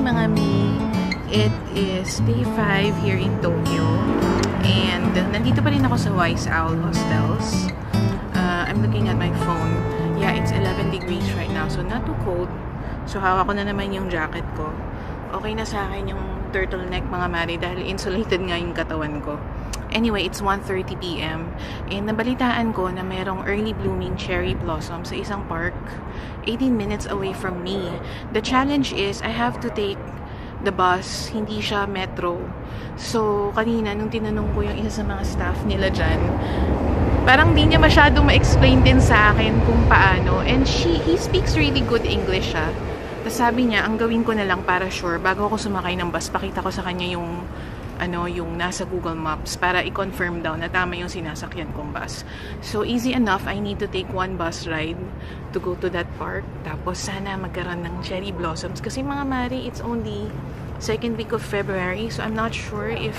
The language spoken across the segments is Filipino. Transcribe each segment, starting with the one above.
mga mi! It is day 5 here in Tokyo. And nandito pa rin ako sa Wise Owl Hostels. I'm looking at my phone. Yeah, it's 11 degrees right now. So, not too cold. So, hawak ko na naman yung jacket ko. Okay na sa akin yung turtleneck mga mari dahil insulated nga yung katawan ko. Anyway, it's 1:30 p.m. And nabalitaan ko na merong early blooming cherry blossom sa isang park 18 minutes away from me. The challenge is I have to take the bus, hindi siya metro. So, kanina, nung tinanong ko yung isa sa mga staff nila dyan, parang di niya masyadong ma-explain din sa akin kung paano. And he speaks really good English siya. Tapos sabi niya, ang gawin ko na lang para sure, bago ako sumakay ng bus, pakita ko sa kanya yung yung nasa Google Maps para i-confirm daw na tama yung sinasakyan kong bus. So, easy enough. I need to take one bus ride to go to that park. Tapos, sana magkaroon ng cherry blossoms. Kasi mga mari, it's only second week of February. So, I'm not sure if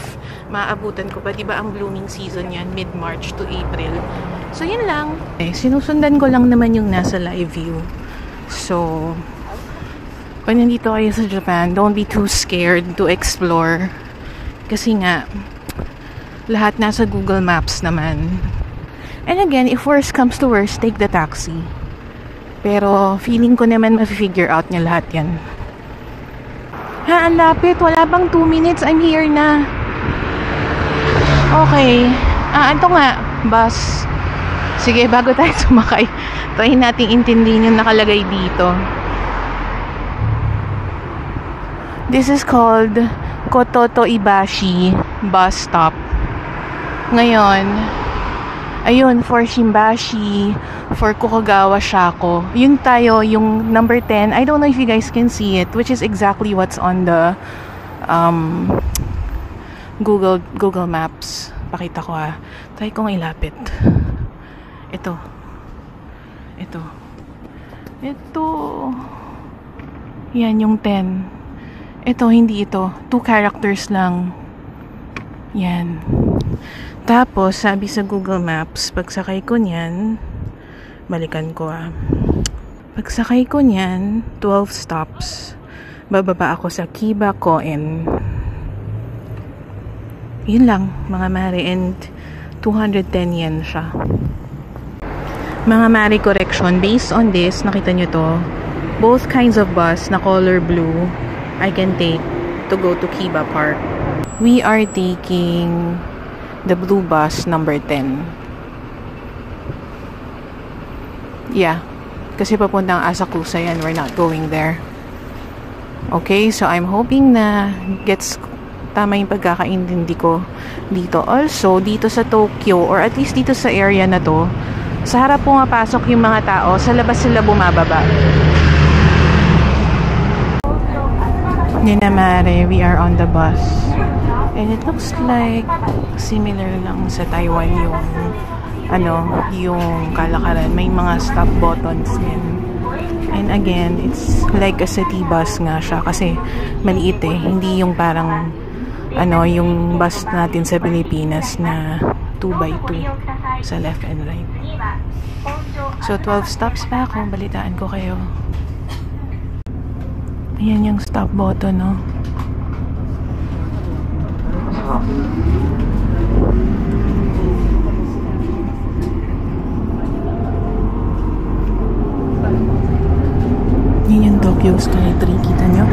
maabutan ko pa. Diba ang blooming season yan, mid-March to April. So, yun lang. Sinusundan ko lang naman yung nasa live view. So, pag nandito kayo sa Japan, don't be too scared to explore. Kasi nga, lahat nasa Google Maps naman. And again, if worst comes to worst, take the taxi. Pero, feeling ko naman ma-figure out niya lahat yan. Ha, ang lapit. Wala bang 2 minutes? I'm here na. Okay. Ito nga. Bus. Sige, bago tayo sumakay, try nating intindihin yung nakalagay dito. This is called Kototo Ibashi Bus Stop. Ngayon, ayun, for Shimbashi, for Kokagawa Shako. Yun tayo, yung number 10. I don't know if you guys can see it, which is exactly what's on the Google Maps. Pakita ko ha. Try kong ilapit. Ito. Yan yung 10. Ito, hindi ito. 2 characters lang. Yan. Tapos, sabi sa Google Maps, pagsakay ko niyan, balikan ko pagsakay ko niyan, 12 stops. Bababa ako sa Kiba Koen. Yun lang, mga mare. And 210 yen siya. Mga mare, correction. Based on this, nakita nyo to, both kinds of bus na color blue, I can take to go to Kiba Park. We are taking the blue bus number 10. Yeah. Kasi papuntang Asakusa yan. We're not going there. Okay, so I'm hoping na gets tama yung pagkakaintindi ko dito. Also, dito sa Tokyo, or at least dito sa area na to, sa harap pumapasok yung mga tao, sa labas sila bumababa. Ninamare, we are on the bus. And it looks like similar lang sa Taiwan yung kalakaran. May mga stop buttons din. And again, it's like a city bus nga siya kasi maliit Hindi yung parang yung bus natin sa Pilipinas na 2x2 sa left and right. So 12 stops pa ako. Balitaan ko kayo. Ayan yung stop button, no? Yan yung Tokyo Skytree. Kita nyo?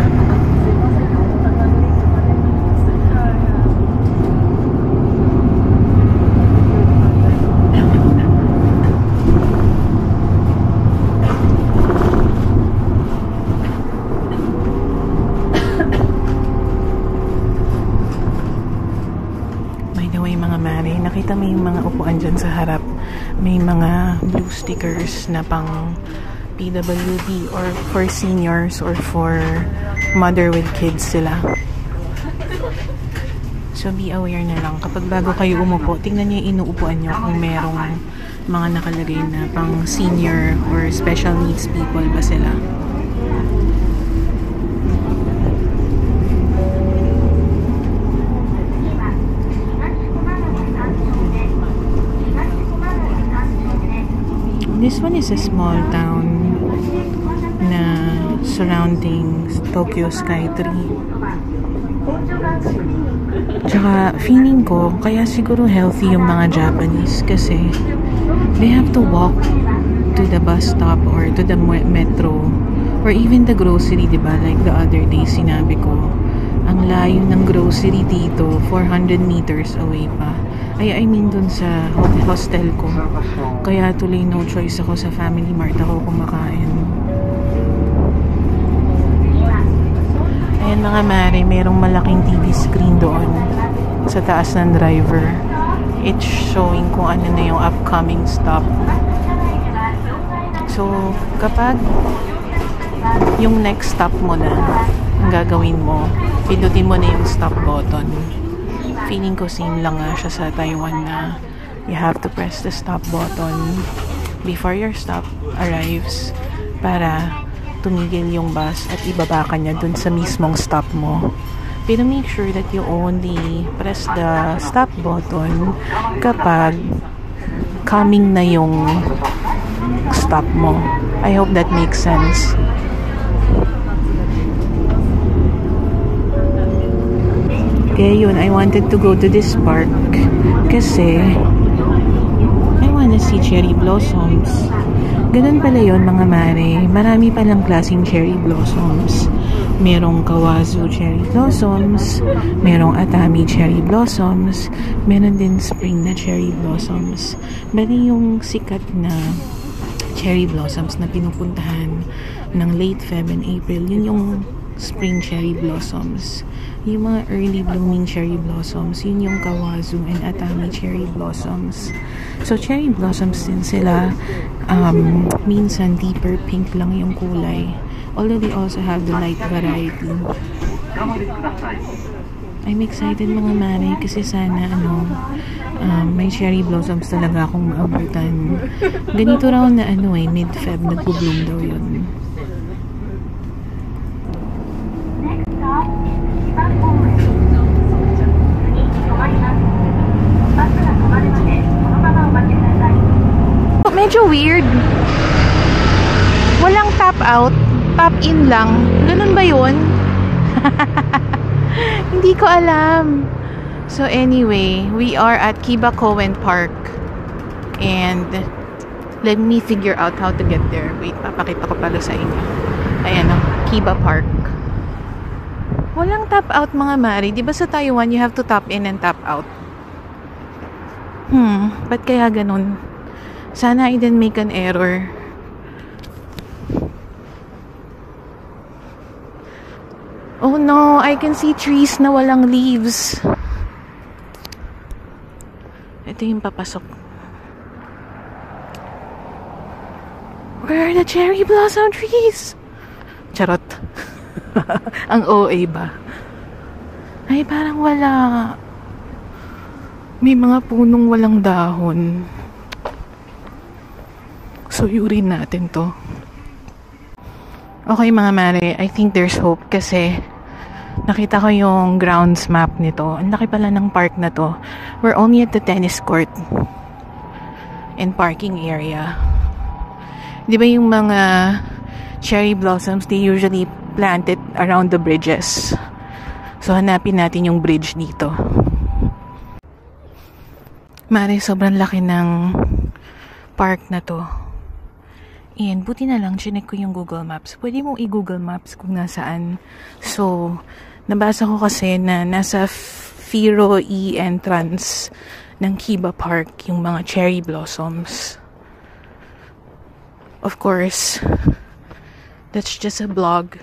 Nakita mo yung mga upuan dyan sa harap. May mga blue stickers na pang PWD or for seniors or for mother with kids sila. So be aware na lang. Kapag bago kayo umupo, tingnan nyo yung inuupuan nyo kung merong mga nakalagay na pang senior or special needs people ba sila. This one is a small town na surrounding Tokyo Skytree. Tsaka feeling ko, kaya siguro healthy yung mga Japanese kasi they have to walk to the bus stop or to the metro or even the grocery, diba? Like the other day, sinabi ko, ang layo ng grocery dito, 400 meters away pa. I mean dun sa hostel ko. Kaya tuloy no choice ako sa Family Mart ako kumakain. Ayan mga mare, merong malaking TV screen doon sa taas ng driver. It's showing kung ano na yung upcoming stop. So, kapag yung next stop mo na, ang gagawin mo, pindutin mo na yung stop button. Feeling ko same lang nga siya sa Taiwan na you have to press the stop button before your stop arrives para tumigil yung bus at ibaba ka niya dun sa mismong stop mo. Pero make sure that you only press the stop button kapag coming na yung stop mo. I hope that makes sense. Kaya yun, I wanted to go to this park kasi I wanna see cherry blossoms. Ganun pala yun mga mare. Marami palang klaseng cherry blossoms. Merong Kawazu cherry blossoms, merong Atami cherry blossoms, meron din spring na cherry blossoms. Bali yung sikat na cherry blossoms na pinupuntahan ng late Feb and April, yun yung spring cherry blossoms. Yung mga early blooming cherry blossoms, yun yung Kawazu and Atami cherry blossoms. So, cherry blossoms din sila. Minsan, deeper pink lang yung kulay. Although they also have the light variety. I'm excited mga mare kasi sana may cherry blossoms talaga akong maabutan. Ganito raw na mid-Feb nagbo-bloom daw yun. Medyo weird. Walang tap out, tap in lang. Ganun ba yun? Hindi ko alam. So anyway, we are at Kiba Koen Park. And let me figure out how to get there. Wait, papakita ko pala sa inyo. Ayan o, Kiba Park. Walang tap out mga mari. Diba sa Taiwan, you have to tap in and tap out? Ba't kaya ganun? Sana I didn't make an error. Oh no, I can see trees na walang leaves. Ito yung papasok. Where are the cherry blossom trees? Charot. Ang OA ba? Ay, parang wala. May mga punong walang dahon. So, yurin natin to. Okay mga mare, I think there's hope kasi nakita ko yung grounds map nito. Ang laki pala ng park na to. We're only at the tennis court and parking area. Di ba yung mga cherry blossoms, they usually plant it around the bridges. So, hanapin natin yung bridge dito. Mare, sobrang laki ng park na to. And buti na lang, chinek ko yung Google Maps. Pwede mong i-Google Maps kung nasaan. So, nabasa ko kasi na nasa Firo E entrance ng Kiba Park yung mga cherry blossoms. Of course, that's just a blog.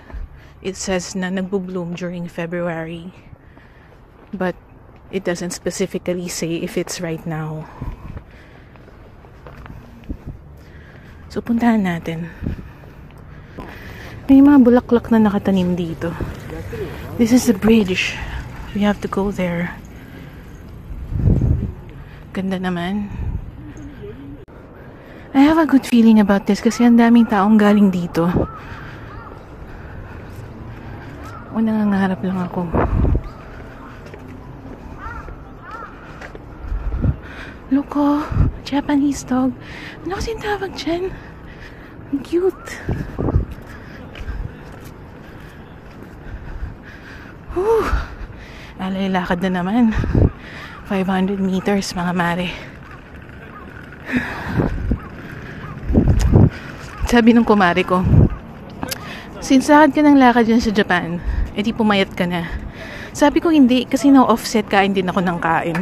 It says na nagbo-bloom during February. But it doesn't specifically say if it's right now. So, puntahan natin. May mga bulaklak na nakatanim dito. This is the bridge. We have to go there. Ganda naman. I have a good feeling about this kasi ang daming taong galing dito. O, nangangarap lang ako. Look, oh, Japanese dog. Ano kasing tawag dyan? Ang cute. Whew. Alay, lakad na naman. 500 meters, mga mare. Sabi nung kumare ko, since lakad ka ng lakad dyan sa Japan, edi pumayat ka na. Sabi ko hindi, kasi no-offset kain din ako ng kain.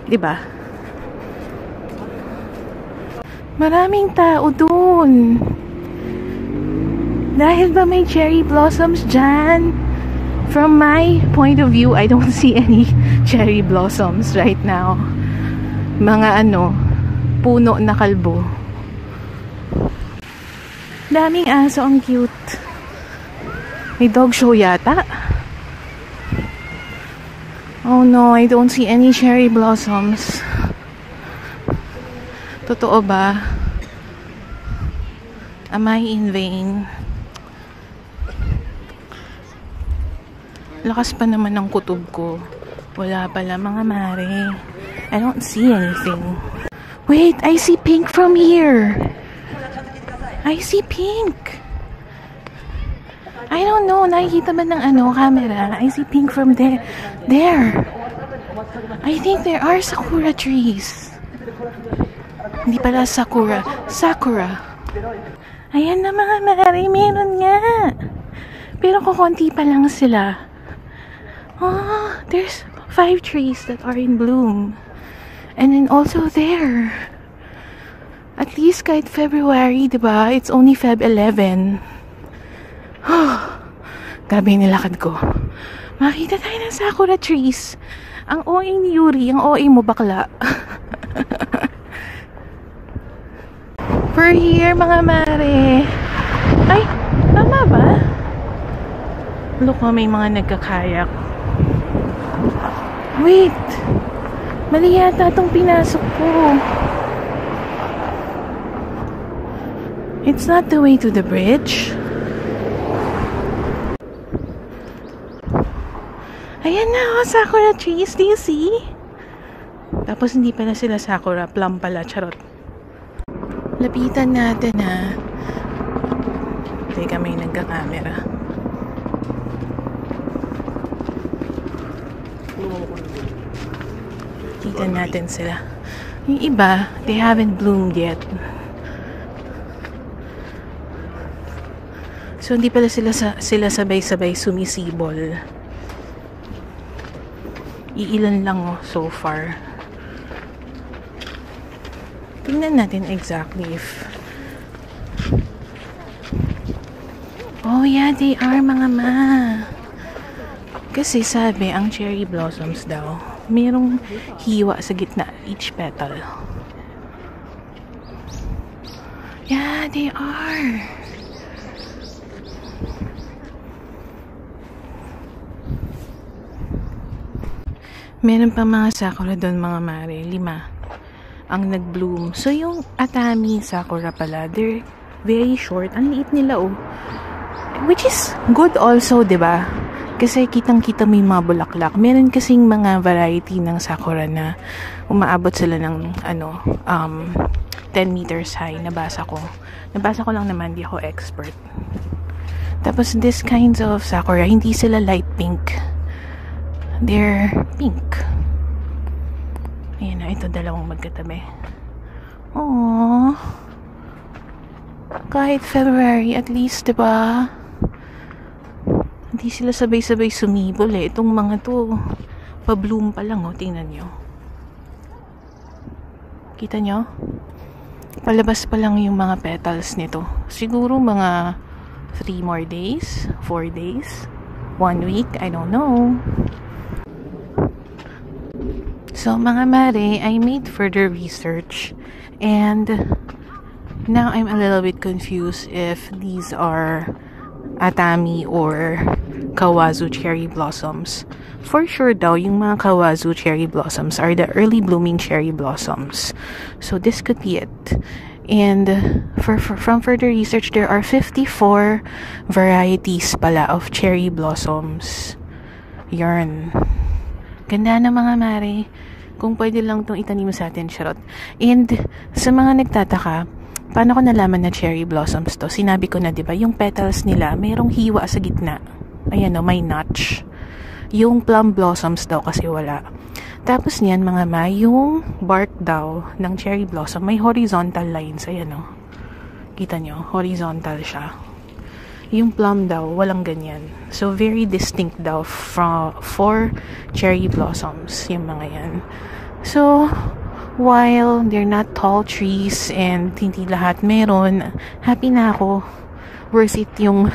Diba? Maraming tao dun. Dahil ba may cherry blossoms dyan? From my point of view, I don't see any cherry blossoms right now. Mga puno na kalbo. Daming aso, ang cute. May dog show yata. Oh no, I don't see any cherry blossoms. Totoo ba? Am I in vain? Lakas pa naman ng kutob ko. Wala pala, mga mare. I don't see anything. Wait, I see pink from here. I see pink. I don't know, nakikita ba ng camera? I see pink from there. There. I think there are sakura trees. Hindi pala sakura. Sakura. Ayan na, mga mare, meron nga. Pero kukunti pa lang sila. Oh, there's 5 trees that are in bloom. And then also there. At least kahit February, diba? It's only Feb 11. Grabe yung nilakad ko. Makita tayo ng sakura trees. Ang OA ni Yuri, ang OA mo bakla. For here, mga mare. Ay, tama ba? Look, may mga nagkakayak. Wait. Mali yata itong pinasok ko. It's not the way to the bridge. Ayan na, sakura trees. Do you see? Tapos hindi pala sila sakura. Plum pala. Charot. Lapitan natin, ha. Teka, may nagka-camera. Kita natin sila. Yung iba, they haven't bloomed yet. So, hindi pala sila sabay-sabay sumisibol. Iilan lang so far. Tingnan natin exactly if... Oh yeah, they are, mga ma. Kasi sabi, ang cherry blossoms daw, mayroong hiwa sa gitna, each petal. Yeah, they are. Meron pa mga sakura doon, mga mare. 5 ang nag-bloom. So, yung Atami sakura pala, they're very short. Ang liit nila, oh. Which is good also, diba? Kasi kitang-kita mo yung mga bulaklak. Meron kasing mga variety ng sakura na umaabot sila ng 10 meters high. Nabasa ko lang naman, di ako expert. Tapos this kinds of sakura, hindi sila light pink. They're pink. Ayan na, ito dalawang magkatabi. Aww. Kahit February, at least, diba? Hindi sila sabay-sabay sumibol eh. Itong mga to, pa-bloom pa lang, oh. Tingnan nyo. Kita nyo? Palabas pa lang yung mga petals nito. Siguro mga 3 more days, 4 days, 1 week, I don't know. So, mga mare, I made further research and now I'm a little bit confused if these are Atami or Kawazu cherry blossoms. For sure daw, yung mga Kawazu cherry blossoms are the early blooming cherry blossoms. So, this could be it. And from further research, there are 54 varieties pala of cherry blossoms. Yarn. Ganda na, mga mare. Kung pwede lang itong itanim sa atin, charot. And sa mga nagtataka, paano ko nalaman na cherry blossoms to? Sinabi ko na, diba, yung petals nila, mayroong hiwa sa gitna. Ayan o, may notch. Yung plum blossoms daw kasi wala. Tapos niyan mga ma, yung bark daw ng cherry blossom, may horizontal lines. Ayan o. Kita nyo, horizontal siya. Yung plum daw, walang ganyan. So, very distinct daw for cherry blossoms, yung mga yan. So, while they're not tall trees and hindi lahat meron, happy na ako. Worth it yung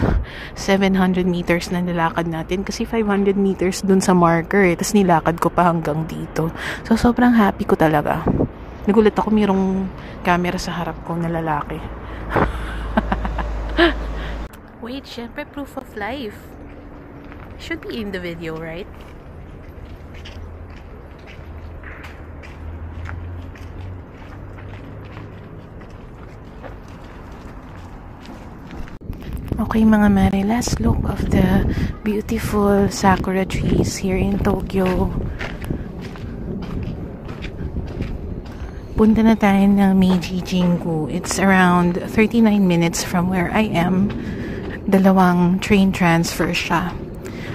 700 meters na nilakad natin kasi 500 meters dun sa marker tapos nilakad ko pa hanggang dito. So, sobrang happy ko talaga. Nagulat ako mayroong camera sa harap ko na lalaki. Wait, syempre proof of life. Should be in the video, right? Okay mga mare, last look of the beautiful sakura trees here in Tokyo. Punta na tayo ng Meiji Jingu. It's around 39 minutes from where I am. Dalawang train transfer siya.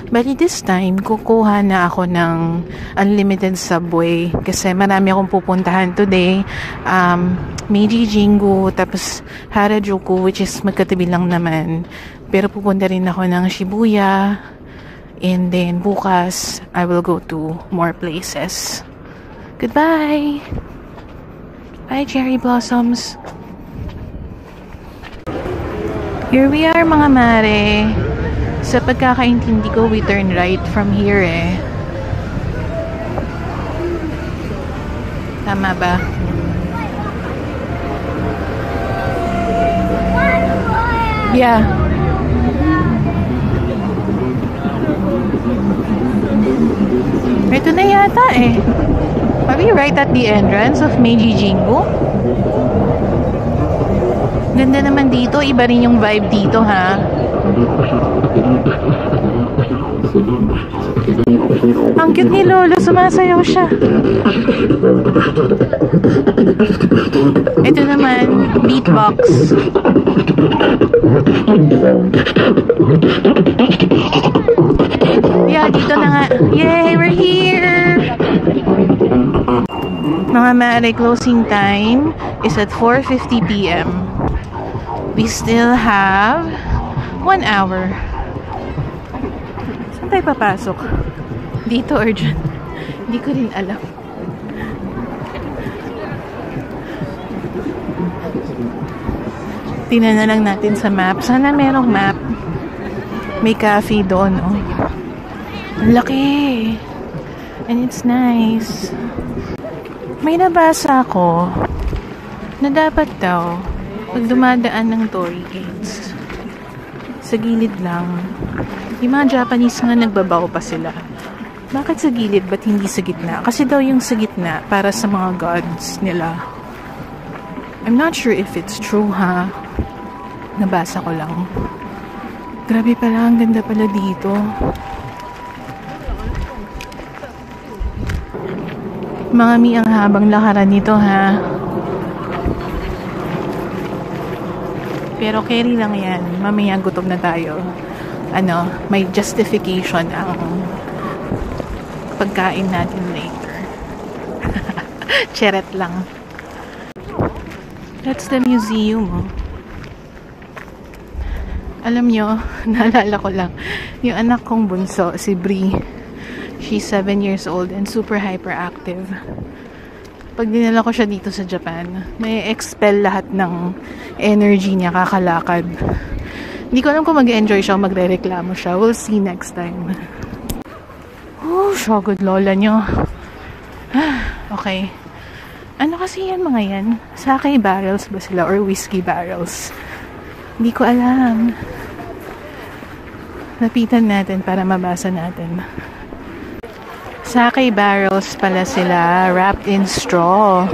Bali this time, kukuha na ako ng unlimited subway kasi marami akong pupuntahan today. Meiji Jingu, tapos Harajuku, which is magkatabi lang naman. Pero pupunta rin ako ng Shibuya. And then bukas, I will go to more places. Goodbye! Bye, cherry blossoms! Here we are mga mare. Sa pagkakaintindi ko, we turn right from here eh. Tama ba? Yeah. Ito na yata eh. Are we right at the entrance of Meiji Jingu? Ganda naman dito. Iba rin yung vibe dito ha. Ang cute ni Lolo, sumasayaw siya. Ito naman, beatbox. Yeah, dito na nga. Yay, we're here! Mga mare, closing time is at 4:50 p.m. We still have 1 hour. Saan tayo papasok? Dito or dyan? Hindi ko rin alam. Tingnan na lang natin sa map. Sana merong map. May cafe doon, oh. Ang laki! And it's nice. May nabasa ako na dapat daw pag dumadaan ng Torii Gates sa gilid lang. Yung mga Japanese nga nagbabaw pa sila. Bakit sa gilid? Ba't hindi sa gitna? Kasi daw yung sa gitna para sa mga gods nila. I'm not sure if it's true ha. Nabasa ko lang. Grabe pala, ang ganda pala dito. Mga mi, ang habang lakaran nito ha. Pero carry lang yan. Mamaya gutom na tayo. May justification ang pagkain natin later. Cheret lang. That's the museum. Oh. Alam nyo, naalala ko lang, yung anak kong bunso, si Brie, she's 7 years old and super hyperactive. Pag dinala ko siya dito sa Japan, may expel lahat ng energy niya, kakalakad. Hindi ko alam kung mag-enjoy siya o magre-reklamo siya. We'll see next time. Oh, so good lola nyo. Okay. Ano kasi yan mga yan? Sake barrels ba sila or whiskey barrels? Hindi ko alam. Lapitan natin para mabasa natin. Sake barrels pala sila, wrapped in straw.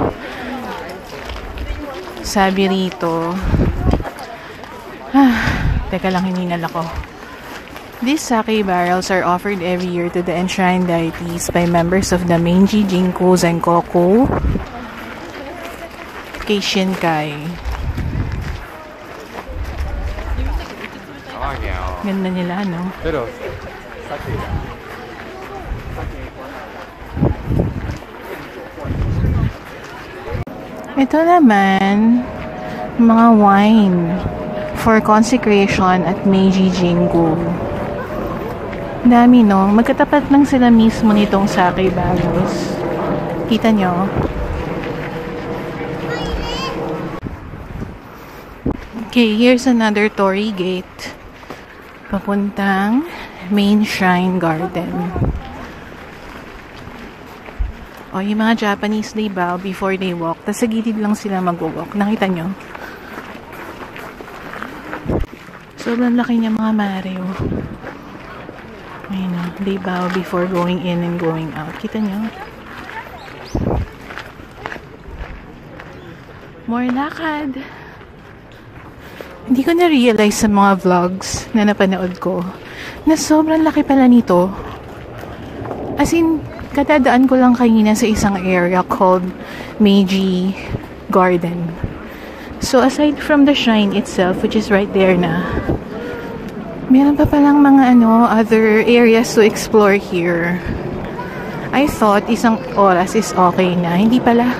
Sabi rito. Teka lang, hininal ako. These sake barrels are offered every year to the enshrined deities by members of the Meiji Jingu Zenkoku Keishinkai. Ganda nila, no? Ito naman, mga wine for consecration at Meiji Jingu. Dami, no? Magkatapat lang sila mismo nitong Sake Bagos. Kita nyo? Okay, here's another torii gate. Papuntang main shrine garden. O, yung mga Japanese, they bow before they walk. Tapos sa gilid lang sila mag-walk. Nakita nyo? Sobrang laki niya mga Mario. Ayun o. They bow before going in and going out. Kita nyo? More lakad. Hindi ko na-realize sa mga vlogs na napanood ko na sobrang laki pala nito. As in, kadadaan ko lang kanina sa isang area called Meiji Garden. So, aside from the shrine itself, which is right there na, meron pa palang mga other areas to explore here. I thought isang oras is okay na. Hindi pala.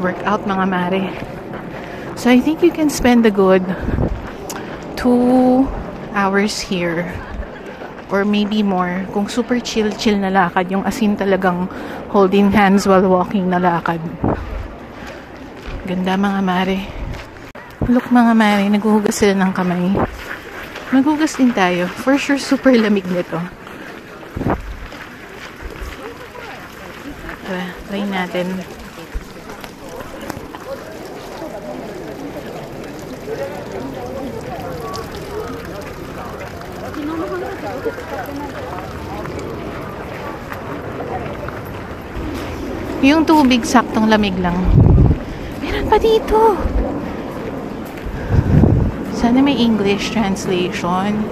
Workout mga mare. So, I think you can spend a good 2 hours here. Or maybe more. Kung super chill na lakad. Yung asin talagang holding hands while walking na lakad. Ganda mga mare. Look mga mare. Naghuhugas sila ng kamay. Maghugas din tayo. For sure super lamig nito. Tara, try natin. Yung tubig, saktong lamig lang. Meron pa dito. Sana may English translation.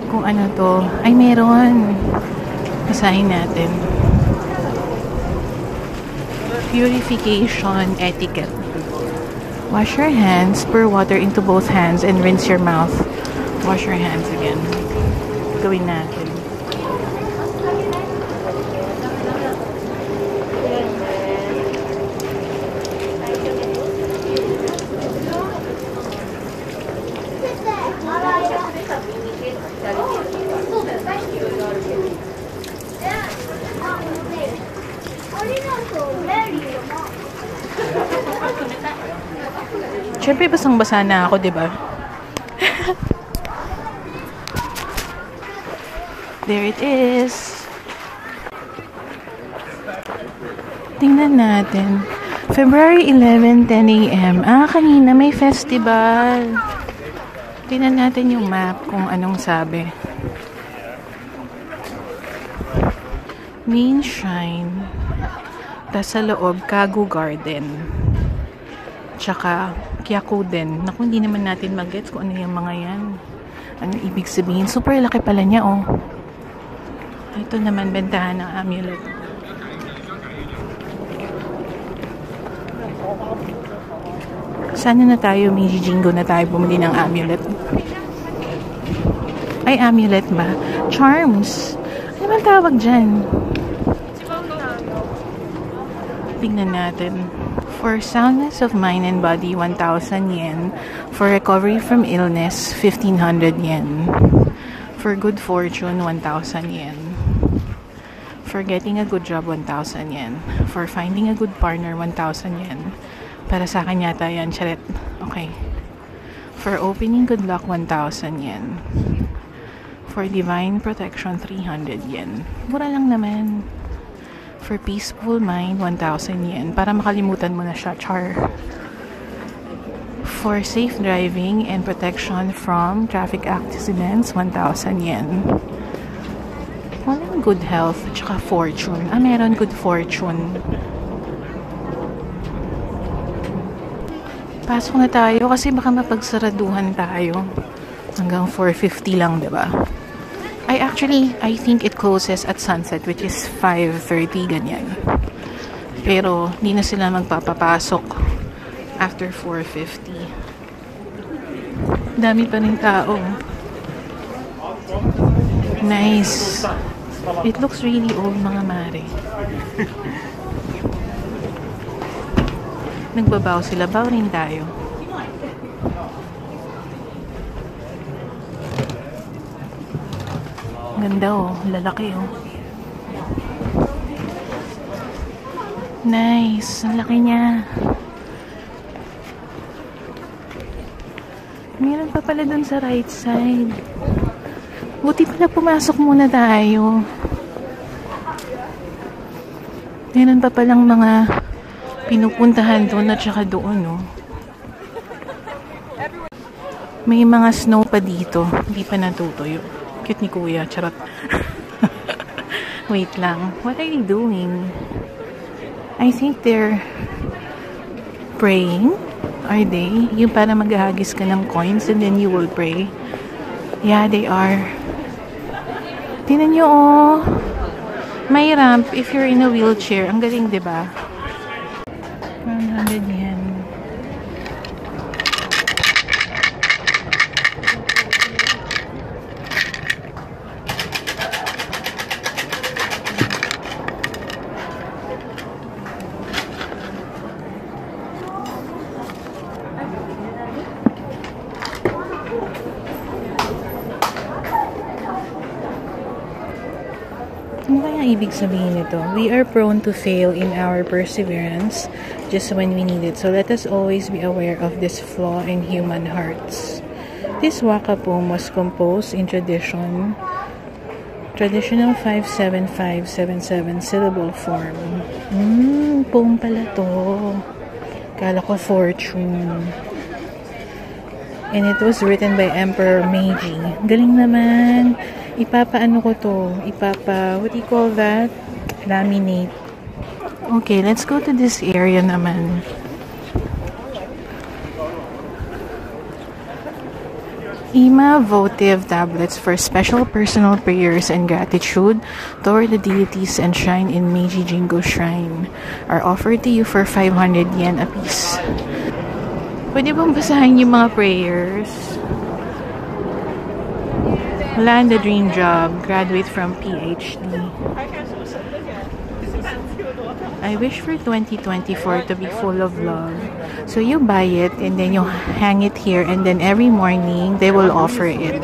Kung ano to. Ay, meron. Basahin natin. Purification etiquette. Wash your hands. Pour water into both hands and rinse your mouth. Wash your hands again. Gawin natin. Siyempre, basang-basa na ako, diba? There it is. Tingnan natin. February 11, 10 a.m. Kanina may festival. Tingnan natin yung map kung anong sabi. Main shrine. Tas sa loob, Kagu Garden. Tsaka, Kyakuden. Naku, hindi naman natin mag-gets kung ano yung mga yan. Ano ibig sabihin? Super laki pala niya, oh. Ito naman, bentahan ng amulet. Sana na tayo, Meiji Jingu na tayo bumili ng amulet. Ay, amulet ba? Charms. Ano man tawag dyan? Tingnan natin. For soundness of mind and body, 1,000 yen. For recovery from illness, 1,500 yen. For good fortune, 1,000 yen. For getting a good job, 1,000 yen. For finding a good partner, 1,000 yen. Para sa akin yata yan, charet. Okay. For opening good luck, 1,000 yen. For divine protection, 300 yen. Mura lang naman. For peaceful mind, 1,000 yen. Para makalimutan mo na siya, char. For safe driving and protection from traffic accidents, 1,000 yen. Walang good health, tsaka fortune. Meron good fortune. Pasok na tayo kasi baka mapagsaraduhan tayo. Hanggang 4:50 lang, diba? I think it closes at sunset, which is 5:30, ganyan. Pero, di na sila magpapapasok after 4:50. Dami pa rin tao. Nice. It looks really old, mga mare. nagbabaw sila, baw rin tayo. Ganda oh, lalaki oh. Nice, ang laki niya. Meron pa pala dun sa right side. Buti pala pumasok muna tayo. Meron pa palang mga pinupuntahan doon at saka doon, no? May mga snow pa dito. Hindi pa natutuyo. Cute ni Kuya. Charot. Wait lang. What are they doing? I think they're praying. Are they? Yung para maghahagis ka ng coins and then you will pray. Yeah, they are. Tingnan nyo, oh. May ramp if you're in a wheelchair. Ang galing, diba? 100 yen. Ano kaya ibig sabihin nito? We are prone to fail in our perseverance just when we need it. So let us always be aware of this flaw in human hearts. This waka poem was composed in traditional 57577 syllable form. Poem pala to. Kala ko fortune. And it was written by Emperor Meiji. Galing naman. Ipapaano ko to? What do you call that? Laminate. Okay, let's go to this area naman. Ima votive tablets for special personal prayers and gratitude toward the deities enshrined in Meiji Jingo Shrine are offered to you for 500 yen apiece. Pwede bang basahin yung mga prayers? Land a dream job, graduate from PhD. I wish for 2024 to be full of love. So you buy it and then you hang it here and then every morning they will offer it.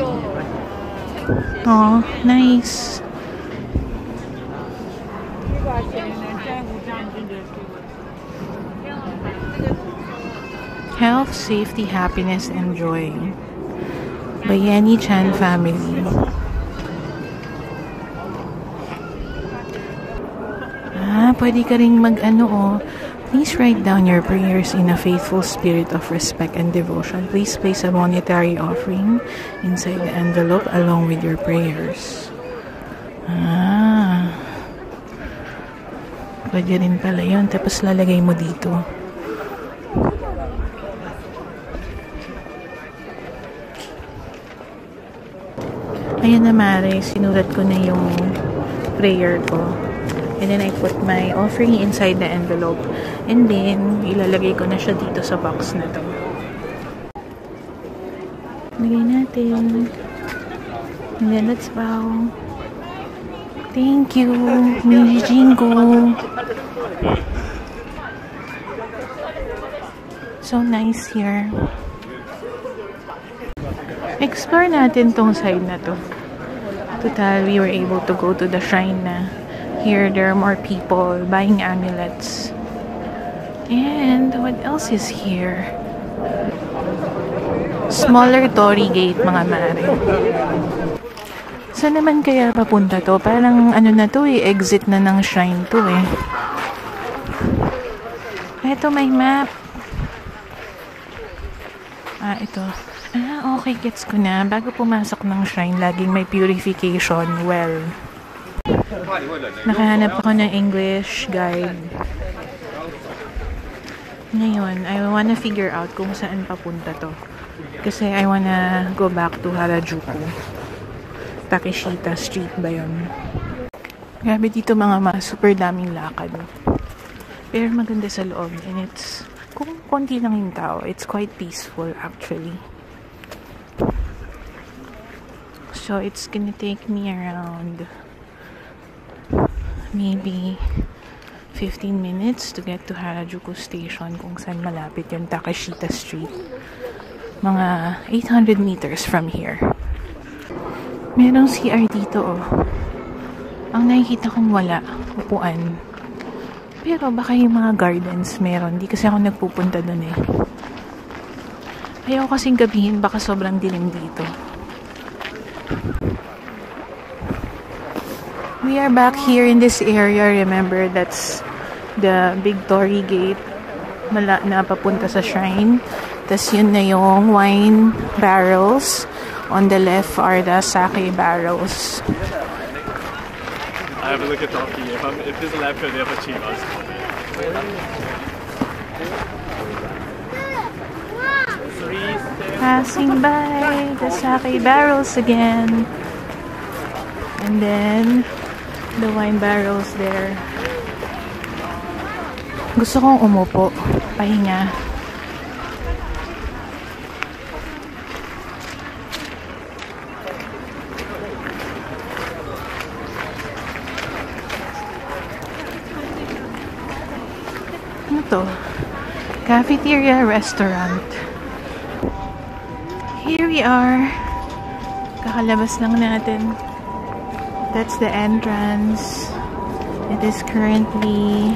Oh, nice. Health, safety, happiness, and joy. By Yenny Chan family. Pwede ka rin please write down your prayers in a faithful spirit of respect and devotion. Please place a monetary offering inside the envelope along with your prayers. Pwede rin pala yun. Tapos lalagay mo dito. Ayan na, Mare, sinulat ko na yung prayer ko. And then I put my offering inside the envelope. And then, ilalagay ko na siya dito sa box na to. Lagay natin. And then, let's bow. Thank you, Meiji Jingo. So nice here. Explore natin tong side na to. Total, we were able to go to the shrine na. Here, there are more people buying amulets. And what else is here? Smaller torii gate, mga mare. Saan naman kaya papunta to? Parang ano na to exit na ng shrine to Ito, may map. Ito. Okay, gets ko na. Bago pumasok ng shrine, laging may purification well. Nakahanap ako ng English guide. Ngayon, I wanna figure out kung saan papunta to. Kasi I wanna go back to Harajuku. Takeshita Street ba yun? Grabe dito mga super daming lakad. Pero maganda sa loob. And it's, kung konti lang yung tao, it's quite peaceful actually. So it's gonna take me around maybe 15 minutes to get to Harajuku Station kung saan malapit yung Takeshita Street. Mga 800 meters from here. Merong CR dito oh. Ang nakikita kong wala, upuan. Pero baka yung mga gardens meron. Di kasi ako nagpupunta dun eh. Ayaw kasing gabihin, baka sobrang dilim dito. We are back here in this area. Remember, that's the big Torii Gate na papunta sa shrine. Tas yun na yung wine barrels. On the left are the sake barrels. I have a look at Toki. If there's a lab coat there for Chivas. Passing by the sake barrels again. And then the wine barrels there. Gusto kong umupo, pahinga. Ano to? Cafeteria restaurant. Here we are. Kakalabas lang natin. That's the entrance. It is currently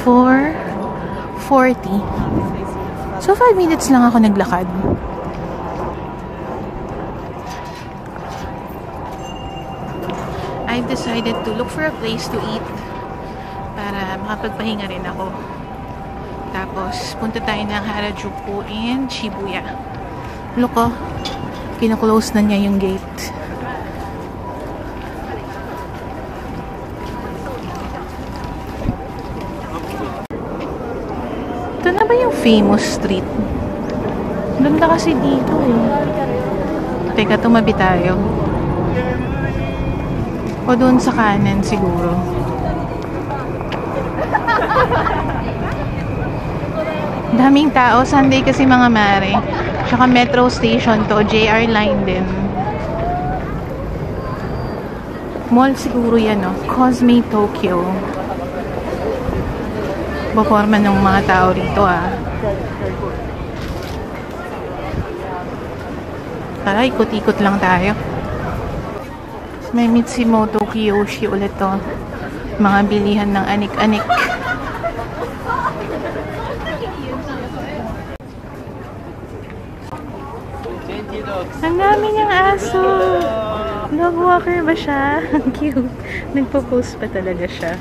4:40. So 5 minutes lang ako naglakad. I've decided to look for a place to eat para makapagpahinga rin ako. Tapos punta tayo ng Harajuku and Shibuya. Look oh, kino-close na niya yung gate. Ito na ba yung famous street? Ganda kasi dito eh. Teka, tumabi tayo. O doon sa kanan siguro. Daming tao. Sunday kasi mga mare. Tsaka metro station to. JR line din. Mall siguro yan oh. Cosme Tokyo. Baforma ng mga tao rito ah. Tara, ikot-ikot lang tayo. May Mitsimoto Kiyoshi ulit to. Mga bilihan ng anik-anik. Ang dami niyang aso. Dog walker ba siya? Ang cute. Nagpo-post pa talaga siya.